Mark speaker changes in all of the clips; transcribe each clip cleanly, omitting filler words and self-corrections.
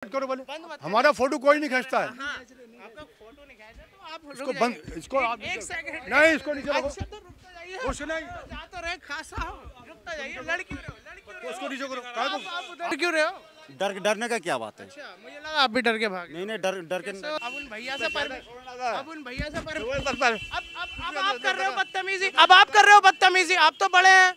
Speaker 1: करो बोले हमारा फोटो कोई नहीं खींचता है।
Speaker 2: आपका फोटो नहीं खींचा तो आप
Speaker 1: इसको बंद, इसको आप
Speaker 2: एक सेकंड
Speaker 1: नहीं, इसको नीचे रखो।
Speaker 2: अच्छा तो रुकता जाइए,
Speaker 1: कुछ नहीं,
Speaker 2: जा तो रहे खासा हो, रुकता जाइए। लड़की रहे हो, लड़की रहे हो,
Speaker 1: उसको नीचे करो।
Speaker 2: आप उधर क्यों रहे हो?
Speaker 3: डरने का क्या बात है?
Speaker 2: अच्छा मुझे लगा आप भी डर के भागे।
Speaker 3: नहीं डर के
Speaker 2: अब उन भैया से अब आप कर रहे हो बदतमीजी, अब आप कर रहे हो बदतमीजी, आप तो बड़े हैं,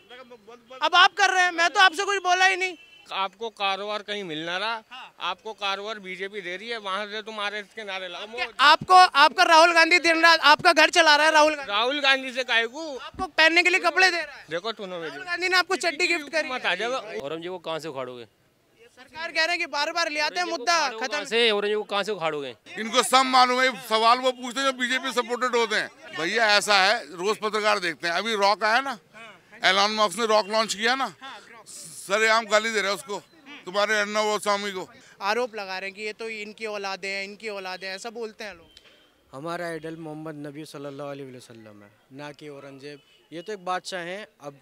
Speaker 2: अब आप कर रहे हैं, मैं तो आपसे कुछ बोला ही नहीं।
Speaker 4: आपको कारोबार कहीं मिल ना रहा, आपको कारोबार बीजेपी दे रही है, वहाँ से तुम्हारे इसके नारे लगा।
Speaker 2: आपको आपका राहुल गांधी दिन रात आपका घर चला रहा है।
Speaker 4: राहुल गांधी से काहेगू
Speaker 2: आपको पहनने के लिए कपड़े दे रहा है।
Speaker 4: देखो तुम
Speaker 2: राहुल गांधी ने आपको चड्डी गिफ्ट करी।
Speaker 4: मत आ जाओ।
Speaker 5: औरंगजेब को कहाँ से उखाड़ोगे?
Speaker 2: सरकार कह रहे हैं कि बार बार ले आते हैं मुद्दा खत्म
Speaker 5: से। औरंगजेब को कहाँ से उखाड़ोगे?
Speaker 6: इनको सब मालूम है, सवाल वो पूछते हैं जो बीजेपी सपोर्टेड होते हैं। भैया ऐसा है, रोज पत्रकार देखते हैं। अभी रॉक आया ना, एलन मस्क ने रॉक लॉन्च किया ना, सरेआम गाली दे रहे हैं उसको, तुम्हारे अर्नब स्वामी को।
Speaker 2: आरोप लगा रहे हैं कि ये तो इनकी औलादे हैं, इनकी औलादे हैं, ऐसा बोलते हैं लोग।
Speaker 7: हमारा आइडल मोहम्मद नबी सल्लल्लाहु अलैहि वसल्लम है, ना कि औरंगजेब। ये तो एक बादशाह हैं, अब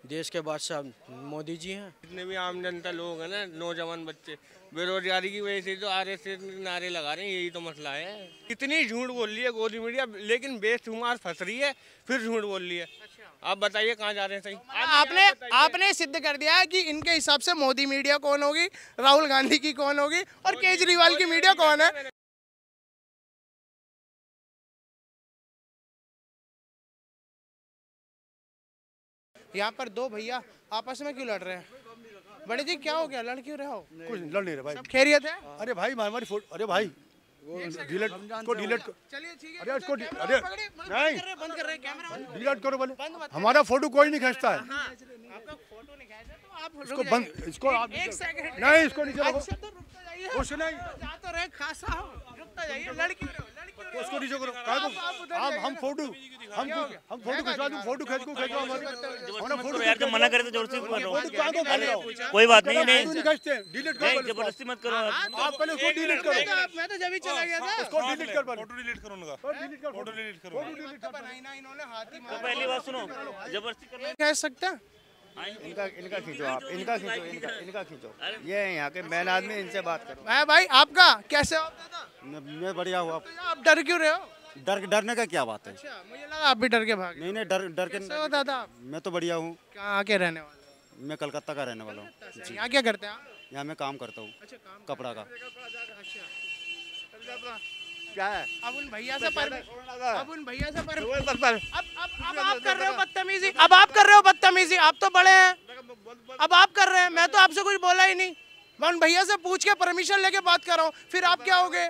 Speaker 7: देश के बादशाह मोदी जी हैं।
Speaker 4: जितने भी आम जनता लोग हैं ना, नौजवान बच्चे बेरोजगारी की वजह से तो आरएसएस नारे लगा रहे हैं, यही तो मसला है। इतनी झूठ बोल रही है गोदी मीडिया, लेकिन बेशुमार फंस रही है, फिर झूठ बोल रही है। आप बताइए कहाँ जा रहे हैं? सही
Speaker 2: आपने सिद्ध कर दिया है कि इनके हिसाब से मोदी मीडिया कौन होगी, राहुल गांधी की कौन होगी और केजरीवाल की मीडिया कौन है। यहाँ पर दो भैया आपस में क्यों लड़ रहे हैं? बड़े जी क्या हो गया, लड़ क्यों रहे हो?
Speaker 1: कुछ लड़ नहीं रहे भाई।
Speaker 2: सब खैरियत है?
Speaker 1: अरे भाई हमारी फोटो, अरे भाई डिलीट को डिलीट कर।
Speaker 2: चलिए ठीक है।
Speaker 1: अरे उसको
Speaker 2: अरे
Speaker 1: नहीं,
Speaker 2: बंद कर रहे हैं कैमरा।
Speaker 1: डिलीट करो बोले हमारा फोटो कोई नहीं खींचता है।
Speaker 2: आपका फोटो नहीं खींचा तो आप
Speaker 1: इसको बंद, इसको आप
Speaker 2: एक सेकंड
Speaker 1: नहीं, इसको नीचे रखो।
Speaker 2: अच्छा तो रुकता जाइए,
Speaker 1: कुछ नहीं,
Speaker 2: जा तो रहे खासा हो, रुकता जाइए। लड़की रहे हो, लड़की रहे हो,
Speaker 1: उसको नीचे करो।
Speaker 2: आप
Speaker 1: हम फोटो खिंचवा दूं, फोटो खींच को खींचवा हमारा फोटो
Speaker 5: यार, जब मना करे तो जोर से करो।
Speaker 1: फोटो कहाँ को
Speaker 5: कोई बात नहीं, नहीं
Speaker 1: खींचते हैं, डिलीट करो।
Speaker 5: जबरदस्ती मत करो।
Speaker 1: आप पहले उसको डिलीट करो।
Speaker 2: मैं तो जब ही चला गया था।
Speaker 1: उसको डिलीट कर,
Speaker 6: फोटो डिलीट करो उनका,
Speaker 1: डिलीट कर,
Speaker 6: फोटो डिलीट करो।
Speaker 1: फोटो डिलीट कर।
Speaker 2: बनाई ना इन्होंने, हाथ ही
Speaker 5: तो पहली बात सुनो, जबरदस्ती करना
Speaker 2: कह सकते हैं।
Speaker 3: इनका खींचो आप, इनका खींचो। ये है यहाँ के मेन आदमी, इनसे बात करो।
Speaker 2: मैं भाई आपका कैसे हो दादा?
Speaker 3: मैं बढ़िया हूँ।
Speaker 2: आप डर क्यों रहे हो?
Speaker 3: डरने का क्या बात है?
Speaker 2: अच्छा मुझे लगा आप भी डर के भागे।
Speaker 3: नहीं डर के
Speaker 2: कैसे हो दादा?
Speaker 3: मैं तो बढ़िया हूँ।
Speaker 2: कहाँ के रहने वाले?
Speaker 3: मैं कलकत्ता का रहने वाला हूँ।
Speaker 2: यहाँ क्या करते हैं आप?
Speaker 3: यहाँ मैं काम करता हूँ,
Speaker 2: अच्छा काम
Speaker 3: कपड़ा का।
Speaker 2: अच्छा
Speaker 3: क्या है?
Speaker 2: अब उन भैया से अब आप कर रहे हो बदतमीजी, अब आप कर रहे हो बदतमीजी, आप तो बड़े हैं, अब आप कर रहे हैं, मैं तो आपसे कुछ बोला ही नहीं। मैं उन भैया से पूछ के परमिशन लेके बात कर रहा हूँ, फिर आप क्या हो गए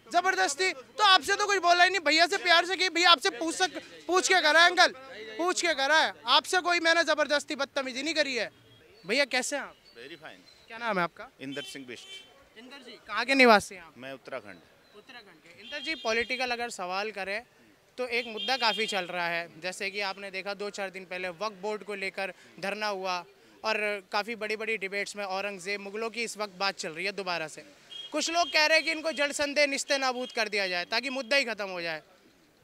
Speaker 2: जबरदस्ती? तो आपसे तो कुछ बोला ही नहीं, भैया से प्यार से कि भैया आपसे पूछ के करा है अंकल, पूछ के करा है, आपसे कोई मैंने जबरदस्ती बदतमीजी नहीं करी है। भैया कैसे हैं आप?
Speaker 8: Very fine.
Speaker 2: क्या नाम है आपका?
Speaker 8: इंदर सिंह बिष्ट।
Speaker 2: इंदर जी कहाँ के निवासी हैं आप?
Speaker 8: मैं उत्तराखंड।
Speaker 2: उत्तराखंड के। इंदर जी पॉलिटिकल अगर सवाल करें तो एक मुद्दा काफ़ी चल रहा है, जैसे कि आपने देखा 2-4 दिन पहले वक्फ बोर्ड को लेकर धरना हुआ और काफ़ी बड़ी बड़ी डिबेट्स में औरंगजेब मुगलों की इस वक्त बात चल रही है दोबारा से। कुछ लोग कह रहे हैं कि इनको जड़ संदेह निस्ते नाबूद कर दिया जाए ताकि मुद्दा ही खत्म हो जाए।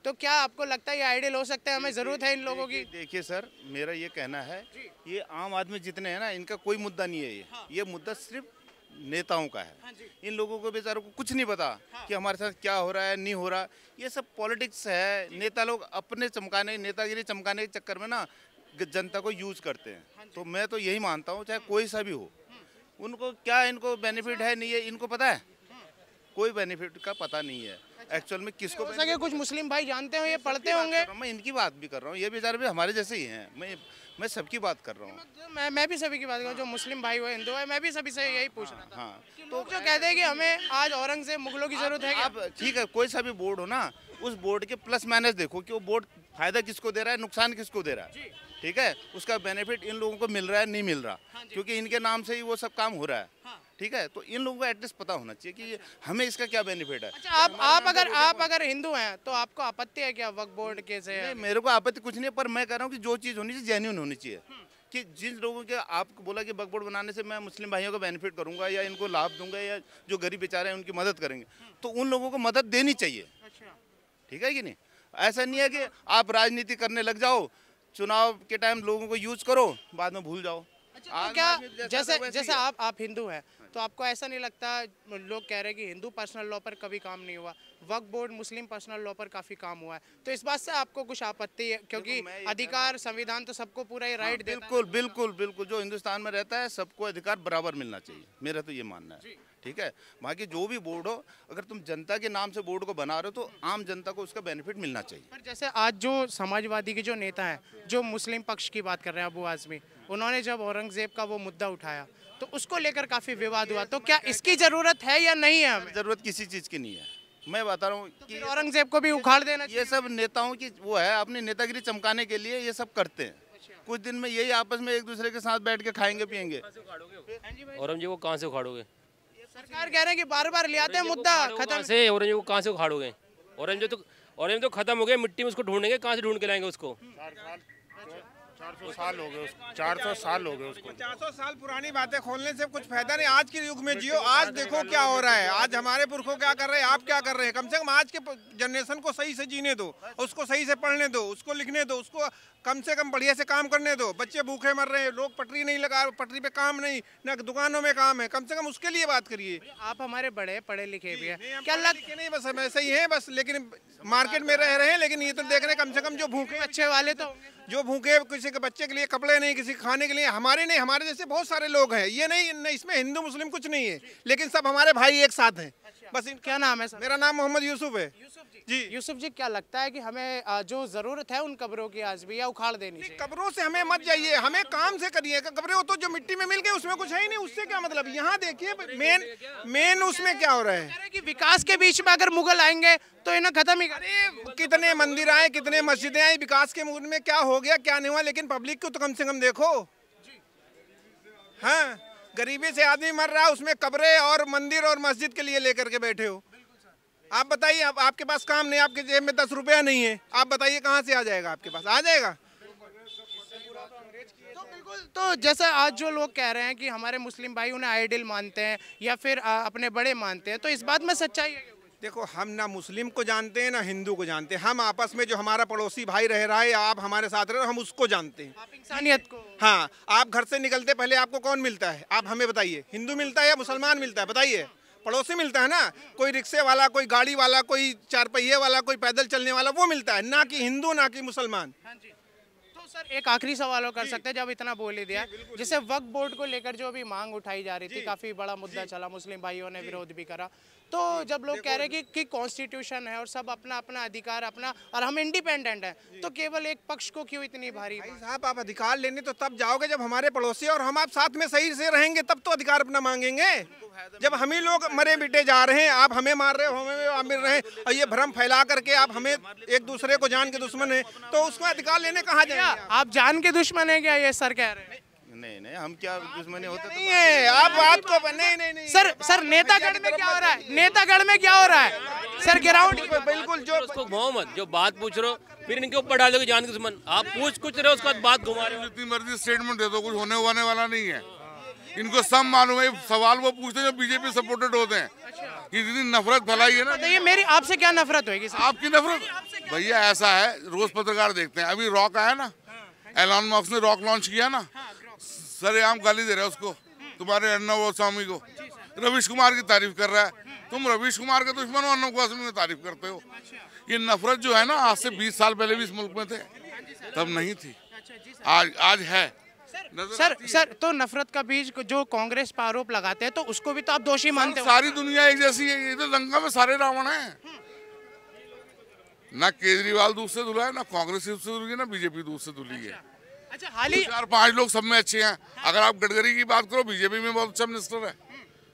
Speaker 2: तो क्या आपको लगता है ये आइडियल हो सकता है? हमें ज़रूरत है इन लोगों की?
Speaker 8: देखिए सर, मेरा ये कहना है, ये आम आदमी जितने हैं ना, इनका कोई मुद्दा नहीं है। ये मुद्दा सिर्फ नेताओं का है। इन लोगों को बेचारों को कुछ नहीं पता कि हमारे साथ क्या हो रहा है, नहीं हो रहा। ये सब पॉलिटिक्स है। नेता लोग अपने चमकाने, नेतागिरी चमकाने के चक्कर में ना जनता को यूज करते हैं। तो मैं तो यही मानता हूँ, चाहे कोई सा भी हो, उनको क्या, इनको बेनिफिट है नहीं है, इनको पता है? कोई बेनिफिट का पता नहीं है एक्चुअल में किसको।
Speaker 2: हो सके कुछ मुस्लिम भाई जानते हो, ये पढ़ते होंगे।
Speaker 8: मैं इनकी बात भी कर रहा हूँ, ये बेचारे भी हमारे जैसे ही हैं। मैं सबकी बात कर रहा हूँ।
Speaker 2: मैं भी सभी की बात कर रहा हूँ, जो मुस्लिम भाई हो, हिंदू है, मैं भी सभी से यही पूछ रहा था।
Speaker 8: हाँ,
Speaker 2: तो जो कहते हैं कि हमें आज औरंगजेब मुगलों की जरूरत है।
Speaker 8: आप ठीक है, कोई सा भी बोर्ड हो ना, उस बोर्ड के प्लस माइनस देखो कि वो बोर्ड फायदा किसको दे रहा है, नुकसान किसको दे रहा है। ठीक है, उसका बेनिफिट इन लोगों को मिल रहा है नहीं मिल रहा, क्योंकि इनके नाम से ही वो सब काम हो रहा है। ठीक है, तो इन लोगों को एटलीस्ट पता होना चाहिए कि हमें इसका क्या बेनिफिट है।
Speaker 2: अच्छा आप अगर हिंदू हैं तो आपको आपत्ति है क्या वक्फ बोर्ड के से?
Speaker 8: नहीं, मेरे को आपत्ति कुछ नहीं है, पर मैं कह रहा हूँ कि जो चीज़ होनी चाहिए जेन्युइन होनी चाहिए। कि जिन लोगों के आपको बोला कि वक्फ बोर्ड बनाने से मैं मुस्लिम भाइयों को बेनिफिट करूंगा या इनको लाभ दूंगा या जो गरीब बेचारे हैं उनकी मदद करेंगे, तो उन लोगों को मदद देनी चाहिए। ठीक है कि नहीं? ऐसा नहीं है कि आप राजनीति करने लग जाओ, चुनाव के टाइम लोगों को यूज करो, बाद में भूल जाओ।
Speaker 2: अच्छा, तो क्या जैसे आप हिंदू हैं तो आपको ऐसा नहीं लगता, लोग कह रहे हैं कि हिंदू पर्सनल लॉ पर कभी काम नहीं हुआ, वक्फ बोर्ड मुस्लिम पर्सनल लॉ पर काफ़ी काम हुआ है, तो इस बात से आपको कुछ आपत्ति है? क्योंकि अधिकार संविधान तो सबको पूरा ही राइट देता है।
Speaker 8: बिल्कुल बिल्कुल बिल्कुल, जो हिंदुस्तान में रहता है सबको अधिकार बराबर मिलना चाहिए, मेरा तो ये मानना है। ठीक है, बाकी जो भी बोर्ड हो, अगर तुम जनता के नाम से बोर्ड को बना रहे हो तो आम जनता को उसका बेनिफिट मिलना चाहिए।
Speaker 2: पर जैसे आज जो समाजवादी के जो नेता हैं, जो मुस्लिम पक्ष की बात कर रहे हैं अबू आजमी, उन्होंने जब औरंगजेब का वो मुद्दा उठाया तो उसको लेकर काफ़ी विवाद हुआ, तो क्या इसकी ज़रूरत है या नहीं है हमें?
Speaker 8: जरूरत किसी चीज़ की नहीं है, मैं बता रहा हूँ कि
Speaker 2: औरंगजेब को भी उखाड़ देना
Speaker 8: ये सब नेताओं की वो है, अपनी नेतागिरी चमकाने के लिए ये सब करते हैं। कुछ दिन में यही आपस में एक दूसरे के साथ बैठ के खाएंगे पियेंगे।
Speaker 9: औरंगजेब को कहाँ से उखाड़ोगे?
Speaker 2: सरकार कह रहे हैं कि बार बार ले आते हैं मुद्दा खत्म
Speaker 9: से औरंगजेब को कहाँ से उखाड़ोगे? औरंगजेब तो खत्म हो गए, मिट्टी में उसको ढूंढेंगे, कहाँ से ढूंढ के लाएंगे उसको?
Speaker 1: 400 साल हो गए उसको, 400 साल हो गए उसको।
Speaker 10: 50 साल पुरानी बातें खोलने से कुछ फायदा नहीं। आज के युग में जियो, आज देखो क्या हो रहा है, आज हमारे पुरखों क्या कर रहे हैं, आप क्या कर रहे हैं। कम से कम आज के जनरेशन को सही से जीने दो, उसको सही से पढ़ने दो, उसको लिखने दो, उसको कम से कम बढ़िया से काम करने दो। बच्चे भूखे मर रहे हैं, लोग पटरी नहीं लगा, पटरी पे काम नहीं, न दुकानों में काम है, कम से कम उसके लिए बात करिए।
Speaker 2: आप हमारे बड़े पढ़े लिखे भी हैं,
Speaker 10: क्या नहीं, बस हम ऐसे ही हैं बस, लेकिन मार्केट में रह रहे हैं, लेकिन ये तो देख रहे हैं कम से कम जो भूखे
Speaker 2: अच्छे वाले तो
Speaker 10: जो भूखे, किसी के बच्चे के लिए कपड़े नहीं, किसी के खाने के लिए, हमारे नहीं, हमारे जैसे बहुत सारे लोग हैं। ये नहीं, इसमें हिंदू मुस्लिम कुछ नहीं है, लेकिन सब हमारे भाई एक साथ हैं बस।
Speaker 2: क्या नाम है सर?
Speaker 10: मेरा नाम मोहम्मद यूसुफ है। जी
Speaker 2: यूसुफ जी, क्या लगता है कि हमें जो जरूरत है उन कब्रों की आज भी, या उखाड़ देनी चाहिए?
Speaker 10: कब्रों से हमें मत जाइए, हमें काम से करिए। कब्रें तो जो मिट्टी में मिल गए उसमें कुछ है ही नहीं, उससे क्या मतलब। यहाँ देखिए मेन उसमें क्या हो रहा है
Speaker 2: कि विकास के बीच में अगर मुगल आएंगे तो इन्हें खत्म ही
Speaker 10: अरे कितने मंदिर आए, कितने मस्जिदें आई, विकास के मूड में क्या हो गया क्या नहीं हुआ, लेकिन पब्लिक को तो कम से कम देखो। हाँ, गरीबी से आदमी मर रहा है, उसमें कब्रें और मंदिर और मस्जिद के लिए लेकर के बैठे हो। आप बताइए, आपके पास काम नहीं, आपके जेब में 10 रुपया नहीं है, आप बताइए कहाँ से आ जाएगा, आपके पास आ जाएगा?
Speaker 2: तो बिल्कुल, तो जैसे आज जो लोग कह रहे हैं कि हमारे मुस्लिम भाई उन्हें आइडियल मानते हैं या फिर अपने बड़े मानते हैं, तो इस बात में सच्चाई है?
Speaker 10: देखो, हम ना मुस्लिम को जानते हैं ना हिंदू को जानते हैं, हम आपस में जो हमारा पड़ोसी भाई रह रहा है या आप हमारे साथ रहे हो, हम उसको जानते हैं,
Speaker 2: आप इंसानियत को।
Speaker 10: हाँ, आप घर से निकलते पहले आपको कौन मिलता है, आप हमें बताइए, हिंदू मिलता है या मुसलमान मिलता है? बताइए, पड़ोसी मिलता है ना, कोई रिक्शे वाला, कोई गाड़ी वाला, कोई 4 पहिए वाला, कोई पैदल चलने वाला, वो मिलता है, ना कि हिंदू ना कि मुसलमान।
Speaker 2: तो सर एक आखिरी सवाल और कर सकते हैं, जब इतना बोल ही दिया, जैसे वक्फ बोर्ड को लेकर जो अभी मांग उठाई जा रही थी, काफी बड़ा मुद्दा चला, मुस्लिम भाइयों ने विरोध भी करा, तो जब लोग कह रहे हैं कि कॉन्स्टिट्यूशन है और सब अपना अपना अधिकार अपना, और हम इंडिपेंडेंट हैं, तो केवल एक पक्ष को क्यों इतनी भारी?
Speaker 10: साहब, आप अधिकार लेने तो तब जाओगे जब हमारे पड़ोसी और हम आप साथ में सही से रहेंगे, तब तो अधिकार अपना मांगेंगे। जब हम ही लोग मरे बिटे जा रहे हैं, आप हमें मार रहे हो, हमें आप मिल रहे हैं, और ये भ्रम फैला करके आप हमें एक दूसरे को जान के दुश्मन है, तो उसको अधिकार लेने कहाँ जाएंगे?
Speaker 2: आप जान के दुश्मन है क्या, ये सर कह रहे हैं?
Speaker 8: नहीं, हम क्या दुश्मनी होते
Speaker 10: नहीं है, आप बात को नहीं
Speaker 2: सर नेतागढ़ में क्या हो रहा है, नेतागढ़ में क्या हो रहा है सर, ग्राउंड
Speaker 10: बिल्कुल जो
Speaker 9: मोहम्मद जो बात पूछ रहे हो, फिर इनके ऊपर डाल दोगे जान के दुश्मन। आप पूछ कुछ रहे हो, उसके बाद बात घुमा रहे हो।
Speaker 6: जितनी मर्जी स्टेटमेंट दे दो, कुछ होने वाला नहीं है। इनको सब मालूम है, सवाल वो पूछते हैं जो बीजेपी सपोर्टेड होते हैं, कि जितनी नफरत फैलाई है ना।
Speaker 2: बताइए, मेरी आपसे क्या नफरत होगी?
Speaker 6: आपकी नफरत भैया ऐसा है, रोज पत्रकार देखते हैं, अभी रॉक आया ना, एलन मस्क ने रॉक लॉन्च किया ना, सरेआम गाली दे रहा है उसको, तुम्हारे अर्नब स्वामी को, रवीश कुमार की तारीफ कर रहा है। तुम रवीश कुमार के दुश्मन हो, अर्नब गोस्वामी की तारीफ करते हो। ये नफरत जो है ना, आज से 20 साल पहले भी इस मुल्क में थे, तब नहीं थी, आज है।
Speaker 2: सर तो नफरत का बीज जो कांग्रेस पर आरोप लगाते हैं, तो उसको भी तो आप दोषी मानते हो?
Speaker 6: सारी दुनिया एक जैसी है, ये तो लंका में सारे रावण हैं। ना केजरीवाल दूध से धुला है, ना कांग्रेस दूध से धुली है, ना बीजेपी दूध से धुली है।
Speaker 2: अच्छा, हाल ही
Speaker 6: 4-5 लोग सब में अच्छे हैं। अगर आप गडकरी की बात करो, बीजेपी में बहुत अच्छा मिनिस्टर है।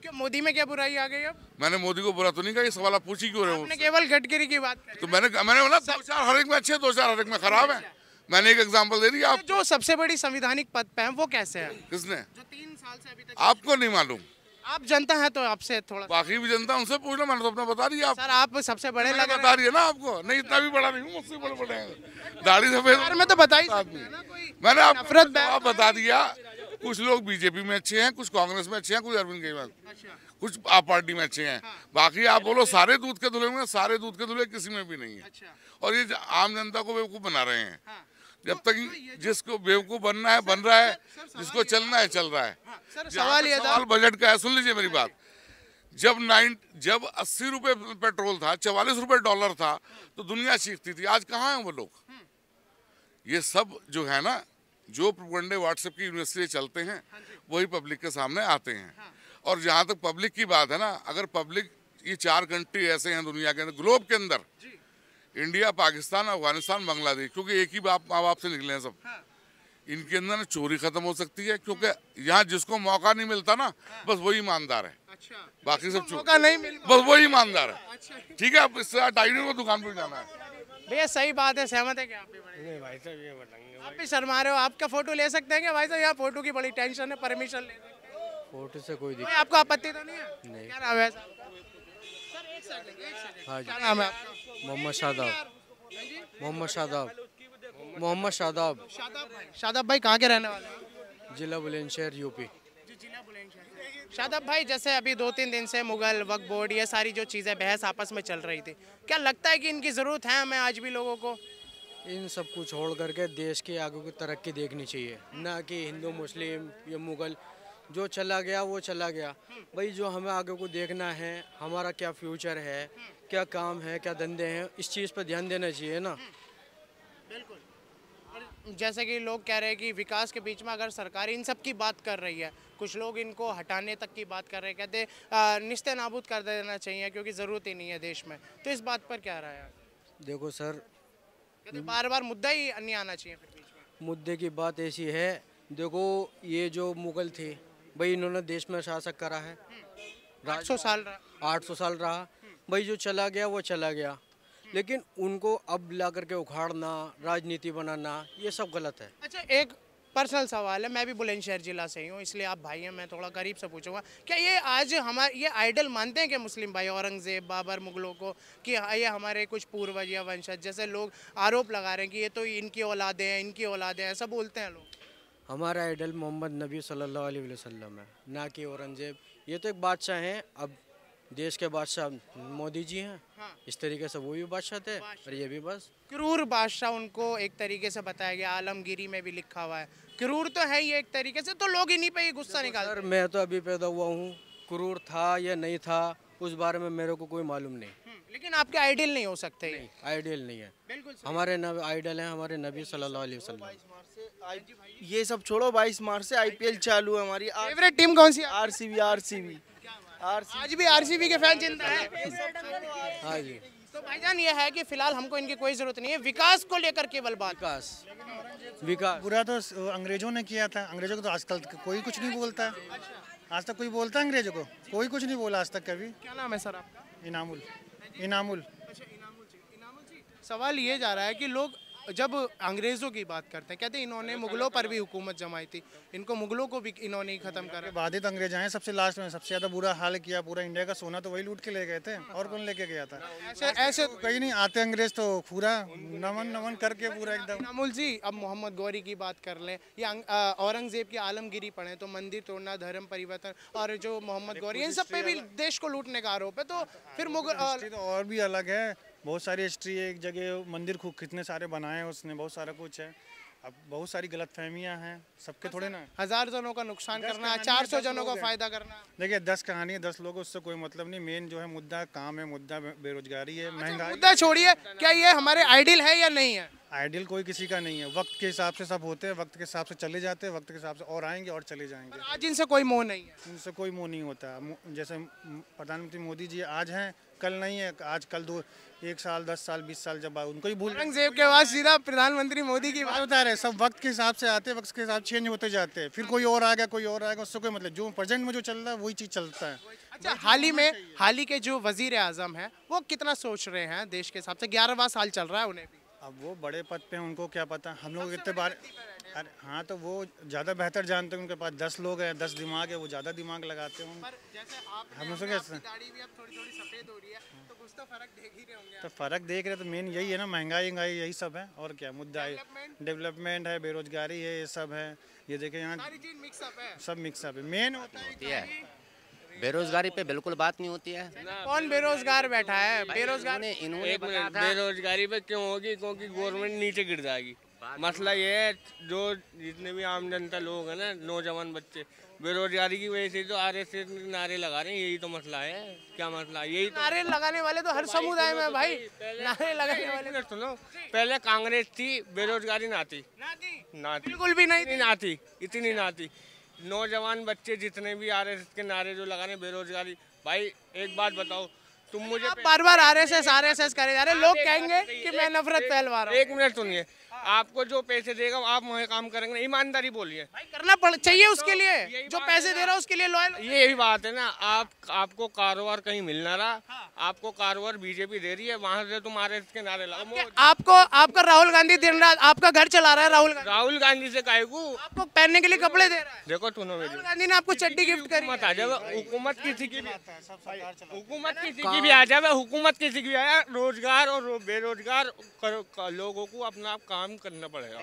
Speaker 2: क्यों, मोदी में क्या बुराई आ गई? अब
Speaker 6: मैंने मोदी को बुरा तो नहीं कहा, ये सवाल आप पूछी क्यों रहे हो?
Speaker 2: आपने केवल गडकरी की बात करी।
Speaker 6: तो मैंने बोला 2-4 हर एक में अच्छे, 2-4 हर एक में खराब है। मैंने एक एग्जांपल दे दिया। आप
Speaker 2: जो सबसे बड़ी संवैधानिक पद पे है, वो कैसे है?
Speaker 6: किसने?
Speaker 2: जो 3 साल से अभी तक।
Speaker 6: आपको नहीं मालूम?
Speaker 2: आप जनता है तो आपसे थोड़ा,
Speaker 6: बाकी भी जनता, उनसे पूछ लो, मैंने तो अपना बता दिया।
Speaker 2: सर आप सबसे बड़े लग
Speaker 6: बता रही है ना आपको, नहीं इतना भी बड़ा नहीं हूँ, मुझसे बड़े हैं, दाढ़ी सफेद
Speaker 2: में तो बता ही सकते हैं ना, कोई
Speaker 6: मैंने
Speaker 2: नफरत
Speaker 6: आप बता दिया। कुछ लोग बीजेपी में अच्छे हैं, कुछ कांग्रेस में अच्छे हैं, कुछ अरविंद केजरीवाल, कुछ आप पार्टी में अच्छे हैं। बाकी आप बोलो सारे दूध के धुले में, सारे दूध के धुले किसी में भी नहीं है। और ये आम जनता को बेवकूफ बना रहे हैं। जब तक जिसको बेवकूफ बनना है बन रहा है, जिसको चलना है चल रहा है।
Speaker 2: सर सवाल ये था,
Speaker 6: सवाल बजट का है, सुन लीजिए मेरी बात। जब 80 रुपए पेट्रोल था, 44 रुपए डॉलर था, तो दुनिया चीखती थी। आज कहाँ हैं वो लोग? ये सब जो है ना, जो प्रोपेगेंडे व्हाट्सएप की यूनिवर्सिटी चलते हैं, वही पब्लिक के सामने आते हैं। और जहाँ तक पब्लिक की बात है ना, अगर पब्लिक, ये 4 कंट्री ऐसे हैं दुनिया के अंदर, ग्लोब के अंदर, इंडिया, पाकिस्तान, अफगानिस्तान, बांग्लादेश, क्योंकि एक ही माँ बाप से निकले हैं सब। इनके अंदर ना चोरी खत्म हो सकती है, क्योंकि यहाँ जिसको मौका नहीं मिलता ना, बस वही ईमानदार है। बाकी सब
Speaker 2: मौका नहीं मिलता,
Speaker 6: बस वही ईमानदार है। ठीक है, अब इससे टाइम को दुकान पर जाना है।
Speaker 2: भैया सही बात है, सहमत है क्या आप भी?
Speaker 7: नहीं भाई साहब ये बताएंगे,
Speaker 2: आप भी शर्मा रहे हो, आपका फोटो ले सकते हैं क्या भाई साहब? यहाँ फोटो की बड़ी टेंशन है, परमिशन ले
Speaker 7: फोटो से कोई
Speaker 2: भाई, आपको आपत्ति तो नहीं है?
Speaker 7: नहीं।
Speaker 2: क्या नाम है सर? एक सेकंड।
Speaker 7: हाँ जी,
Speaker 2: क्या नाम है आपका?
Speaker 7: मोहम्मद शादाब। मोहम्मद शादाब। मोहम्मद शादाब।
Speaker 2: शादाब भाई कहाँ के रहने वाले हैं?
Speaker 7: जिला बुलंदशहर यूपी।
Speaker 2: शादाब भाई, जैसे अभी 2-3 दिन से मुगल वक्फ बोर्ड, ये सारी जो चीज़ें बहस आपस में चल रही थी, क्या लगता है कि इनकी ज़रूरत है हमें आज भी लोगों को?
Speaker 7: इन सब कुछ छोड़ करके देश के आगे की तरक्की देखनी चाहिए, ना कि हिंदू मुस्लिम या मुगल। जो चला गया वो चला गया भाई। जो हमें आगे को देखना है, हमारा क्या फ्यूचर है, क्या काम है, क्या धंधे हैं, इस चीज़ पर ध्यान देना चाहिए ना।
Speaker 2: बिल्कुल। जैसे कि लोग कह रहे हैं कि विकास के बीच में अगर सरकार इन सब की बात कर रही है, कुछ लोग इनको हटाने तक की बात कर रहे हैं, कहते निस्ते नाबूद कर देना चाहिए क्योंकि ज़रूरत ही नहीं है देश में। तो इस बात पर क्या रहा है?
Speaker 7: देखो सर,
Speaker 2: कहते बार बार मुद्दा ही नहीं आना चाहिए फिर बीच में।
Speaker 7: मुद्दे की बात ऐसी है, देखो ये जो मुगल थे भाई, इन्होंने देश में शासक करा है,
Speaker 2: 800 साल रहा।
Speaker 7: 800 साल रहा भाई। जो चला गया वो चला गया, लेकिन उनको अब ला करके उखाड़ना, राजनीति बनाना, ये सब गलत है।
Speaker 2: अच्छा, एक पर्सनल सवाल है, मैं भी बुलंदशहर जिला से ही हूँ, इसलिए आप भाई हैं, मैं थोड़ा करीब से पूछूंगा, क्या ये आज हमारे ये आइडल मानते हैं कि मुस्लिम भाई, औरंगजेब, बाबर, मुगलों को, कि ये हमारे कुछ पूर्वज या वंशज, जैसे लोग आरोप लगा रहे हैं कि ये तो इनकी औलादे हैं, इनकी औलादे हैं, ऐसा बोलते हैं लोग?
Speaker 7: हमारा आइडल मोहम्मद नबी सल्लल्लाहु अलैहि वसल्लम है, ना कि औरंगजेब। ये तो एक बादशाह हैं, अब देश के बादशाह मोदी जी हैं। इस तरीके से वो भी बादशाह थे और ये भी बस
Speaker 2: क्रूर बादशाह उनको एक तरीके से बताया गया, आलमगीरी में भी लिखा हुआ है। क्रूर तो है ही एक तरीके से, तो लोग इन्हीं पे ही गुस्सा निकालते हैं।
Speaker 7: सर मैं तो अभी पैदा हुआ हूँ, क्रूर था या नहीं था उस बारे में मेरे को कोई मालूम नहीं।
Speaker 2: लेकिन आपके आइडियल नहीं हो सकते।
Speaker 7: नहीं, आइडियल नहीं है।
Speaker 2: बिल्कुल
Speaker 7: हमारे आइडल हैं हमारे नबी सल्लल्लाहु अलैहि वसल्लम।
Speaker 11: ये सब छोड़ो, 22 मार्च से आईपीएल चालू है। हमारी
Speaker 2: फेवरेट टीम कौन सी है?
Speaker 11: आरसीबी।
Speaker 2: आज भी आरसीबी के फैन जिंदा है।
Speaker 7: हाँ जी।
Speaker 2: तो भाईजान ये है कि फिलहाल हमको इनकी कोई जरूरत नहीं है, विकास को लेकर केवल बात।
Speaker 7: विकास
Speaker 1: पूरा तो अंग्रेजों ने किया था। अंग्रेजों को तो आजकल कोई कुछ नहीं बोलता है। आज तक कोई बोलता है अंग्रेजों को? कोई कुछ नहीं बोला आज तक कभी।
Speaker 2: क्या नाम है सर आपका?
Speaker 1: इनामुल।
Speaker 2: अच्छा, इनामुल जी। सवाल ये जा रहा है कि लोग जब अंग्रेजों की बात करते हैं, कहते हैं इन्होंने मुगलों पर भी हुकूमत जमाई थी, इनको मुगलों को भी इन्होंने ही खत्म करा।
Speaker 1: बाद ही तो अंग्रेज आए सबसे लास्ट में, सबसे ज्यादा बुरा हाल किया। पूरा इंडिया का सोना तो वही लूट के ले गए थे, और कौन लेके गया था? ऐसे तो कहीं नहीं आते अंग्रेज, तो पूरा नमन करके पूरा एकदम।
Speaker 2: इनामुल जी, अब मोहम्मद गौरी की बात कर लें या औरंगजेब की आलमगीरी पढ़े तो मंदिर तोड़ना, धर्म परिवर्तन, और जो मोहम्मद गौरी, इन सब पे भी देश को लूटने का आरोप है। तो फिर मुगल
Speaker 1: तो और भी अलग है, बहुत सारी हिस्ट्री है। एक जगह मंदिर खूब कितने सारे बनाए हैं उसने, बहुत सारा कुछ है। अब बहुत सारी गलतफहमियां हैं सबके, थोड़े ना
Speaker 2: 1000 जनों का नुकसान करना, 400 जनों का फायदा करना।
Speaker 1: देखिए 10 कहानी है, 10 लोग, उससे कोई मतलब नहीं। मेन जो है मुद्दा काम है, मुद्दा बेरोजगारी है, महंगाई।
Speaker 2: मुद्दा छोड़िए, क्या ये हमारे आइडियल है या नहीं है?
Speaker 1: आइडियल कोई किसी का नहीं है। वक्त के हिसाब से सब होते हैं, वक्त के हिसाब से चले जाते हैं, वक्त के हिसाब से और आएंगे और चले जाएंगे।
Speaker 2: आज इनसे कोई मोह नहीं है?
Speaker 1: इनसे कोई मोह नहीं होता। जैसे प्रधानमंत्री मोदी जी आज हैं, कल नहीं है, आज कल 1 साल 10 साल 20 साल जब उनको ही भूल।
Speaker 2: औरंगजेब के बाद सीधा प्रधानमंत्री मोदी की बात
Speaker 1: बता रहे। सब वक्त के हिसाब से आते हैं, वक्त के हिसाब चेंज होते जाते हैं। फिर कोई और आ गया, कोई और आएगा, उससे कोई मतलब। जो प्रेजेंट में जो चल रहा है वही चीज़ चलता है।
Speaker 2: अच्छा, हाल ही के जो वजीर आजम है वो कितना सोच रहे हैं देश के हिसाब से? 11वां साल चल रहा है उन्हें भी।
Speaker 1: अब वो बड़े पद पे हैं, उनको क्या पता। हम लोग कितने बार, अरे हाँ, तो वो ज़्यादा बेहतर जानते हैं। उनके पास 10 लोग हैं, 10 दिमाग है, वो ज़्यादा दिमाग लगाते हैं। हम लोग कैसे तो फ़र्क देख रहे, तो मेन यही है ना, महंगाई यही सब है। और क्या मुद्दा है? डेवलपमेंट है, बेरोजगारी है, ये सब है। ये देखें यहाँ सब मिक्सअप है। मेन होता है
Speaker 12: बेरोजगारी पे बिल्कुल बात नहीं होती है।
Speaker 2: कौन बेरोजगार बैठा है? बेरोजगार
Speaker 12: इन्होंने
Speaker 4: बेरोजगारी पे क्यों होगी? क्योंकि गवर्नमेंट नीचे गिर जाएगी। मसला ये है, जो जितने भी आम जनता लोग हैं ना, नौजवान बच्चे, बेरोजगारी की वजह से तो आरएसएस नारे लगा रहे हैं। यही तो मसला है। क्या मसला है? यही तो
Speaker 2: नारे लगाने वाले तो हर समुदाय में भाई, नारे लगाने वाले।
Speaker 4: सुनो, पहले कांग्रेस थी, बेरोजगारी ना थी,
Speaker 2: बिल्कुल भी नहीं
Speaker 4: थी, इतनी ना थी। नौजवान बच्चे जितने भी आरएसएस के नारे जो लगा रहे हैं, बेरोजगारी। भाई एक बात बताओ, तुम मुझे
Speaker 2: बार बार आरएसएस करे जा रहे हैं। लोग कहेंगे कि मैं नफरत फैलवा रहा हूँ।
Speaker 4: एक मिनट सुनिए, आपको जो पैसे देगा आप वही काम करेंगे। ईमानदारी बोलिए,
Speaker 2: करना चाहिए उसके लिए, जो पैसे दे रहा है उसके लिए लॉयल।
Speaker 4: यही बात है ना। आपको कारोबार कहीं मिल ना रहा, आपको कारोबार बीजेपी दे रही है, वहाँ से तुम आरएसएस के नारे लगाओ।
Speaker 2: आपको आपका राहुल गांधी दिन रात आपका घर चला रहा है। राहुल
Speaker 4: गांधी से काहे को
Speaker 2: आपको पहनने के लिए कपड़े दे रहा है।
Speaker 4: देखो सुनो,
Speaker 2: राहुल गांधी ने आपको चड्डी गिफ्ट करी।
Speaker 4: मत आ जाए हुकूमत किसी की भी, हुकूमत किसी की भी आ जाए, हुकूमत किसी की भी आया। रोजगार और बेरोजगार लोगों को अपना काम करना पड़ेगा,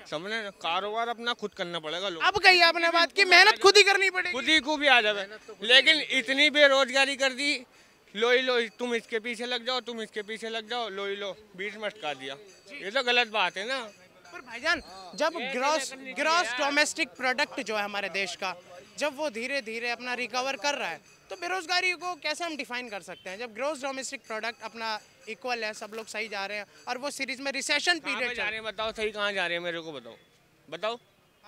Speaker 4: समझे? कारोबार अपना खुद करना पड़ेगा। लोग
Speaker 2: अब कही आपने बात की, मेहनत खुद ही करनी पड़ेगी।
Speaker 4: खुद ही को भी आ जाए, लेकिन इतनी बेरोजगारी कर दी। लो तुम इसके पीछे लग जाओ, तुम इसके पीछे लग जाओ, लो बीच में अटका दिया। ये तो गलत बात है ना।
Speaker 2: पर भाईजान, जब ग्रॉस डोमेस्टिक प्रोडक्ट जो है हमारे देश का, जब वो धीरे धीरे अपना रिकवर कर रहा है, तो बेरोजगारी को कैसे हम डिफाइन कर सकते हैं? जब ग्रॉस डोमेस्टिक प्रोडक्ट अपना इक्वल है, सब लोग सही जा रहे हैं, और वो सीरीज में रिसेशन पीरियड
Speaker 4: जा रहे हैं। बताओ सही कहाँ जा रहे हैं, मेरे को बताओ।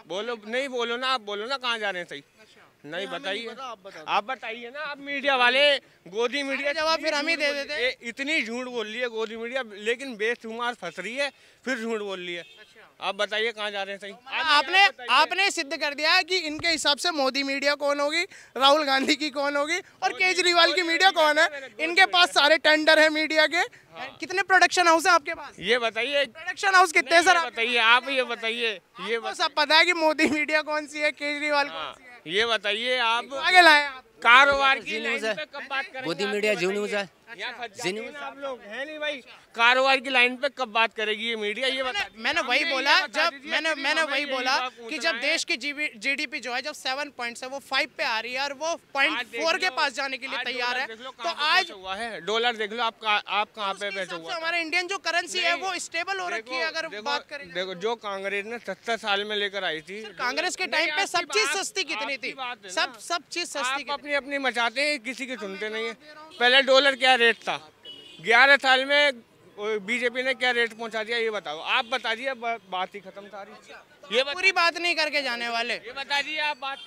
Speaker 4: बोलो, नहीं बोलो ना, आप बोलो ना कहाँ जा रहे हैं सही। नहीं बताइए, आप बताइए ना। आप मीडिया वाले, गोदी मीडिया
Speaker 2: जवाब फिर हम ही दे देते हैं।
Speaker 4: इतनी झूठ बोल रही है गोदी मीडिया, लेकिन बेशुमार फंस रही है, फिर झूठ बोल रही है। आप बताइए कहाँ जा रहे हैं सही।
Speaker 2: आपने सिद्ध कर दिया है कि इनके हिसाब से मोदी मीडिया कौन होगी, राहुल गांधी की कौन होगी, और केजरीवाल की मीडिया कौन है। इनके पास सारे टेंडर है मीडिया के। कितने प्रोडक्शन हाउस है आपके पास?
Speaker 4: ये बताइए,
Speaker 2: प्रोडक्शन हाउस कितने सर?
Speaker 4: बताइए, आप ये बताइए। ये
Speaker 2: सब पता है कि मोदी मीडिया कौन सी है, केजरीवाल कौन सी है।
Speaker 4: ये बताइए, आप
Speaker 2: आगे लाए
Speaker 4: कारोबार की लाइन पे कब बात करेंगे?
Speaker 12: मोदी मीडिया जी न्यूज़ है।
Speaker 4: आप लोग हैं नहीं भाई, कारोबार की लाइन पे कब बात करेगी ये मीडिया? ये
Speaker 2: मैंने वही बोला, जब मैंने वही बोला कि जब देश की जीडीपी जो है, जब 7 पॉइंट से वो 5 पे आ रही है, और वो 0.4 के पास जाने के लिए तैयार है, तो आज
Speaker 4: हुआ है डॉलर देख लो, आप कहाँ पे बैठे हुआ है।
Speaker 2: हमारा इंडियन जो करेंसी है वो स्टेबल हो रखी है। अगर बात करें,
Speaker 4: देखो, जो कांग्रेस ने 70 साल में लेकर आई थी,
Speaker 2: कांग्रेस के टाइम पे सब चीज सस्ती कितनी थी, सब चीज सस्ती।
Speaker 4: अपनी अपनी मचाते हैं, किसी की सुनते नहीं है। पहले डॉलर क्या रेट था, 11 साल में बीजेपी ने क्या रेट पहुंचा दिया, ये बताओ। आप बता दिए, बात ही खत्म सारी। ये
Speaker 2: पूरी बात नहीं करके जाने वाले।
Speaker 4: ये बता दिए आप बात।